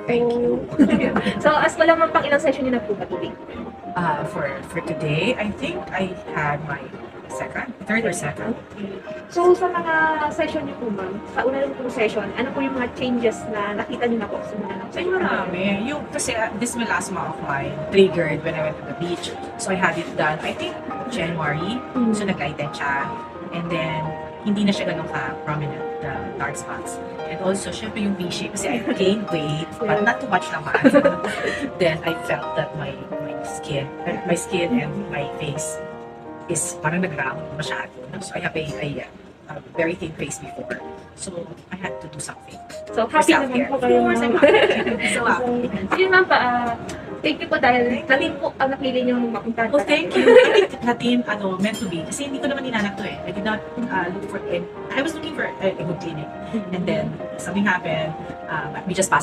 Thank you. So, as wala man pang ilang session yun na po ba today? For today, I think I had my third or second. So, sa mga session niyo po, ma'am, sa una lang pong session, ano po yung mga changes na nakita niyo na po sa mga Ay, marami. Yung, kasi this melasma of mine triggered when I went to the beach. So I had it done, I think, January. So nag-lighten siya. And then, hindi na siya ganun ka-prominent, the dark spots. And also, syempre yung V-shape. Kasi I gained weight, but not too much naman. Then I felt that my skin and my face is parang nag-round masyado. So I have a very thin face before. So I had to do something. So, happy naman self-care. po Of kayo. course, I'm happy. So happy. So, yun ma'am pa, thank you po dahil natin po ang napili niyo mapuntahan. Oh, thank you. I think natin, meant to be. Kasi hindi ko naman hinahanap to eh. I did not look for it. I was looking for a good clinic. And then, something happened. We just passed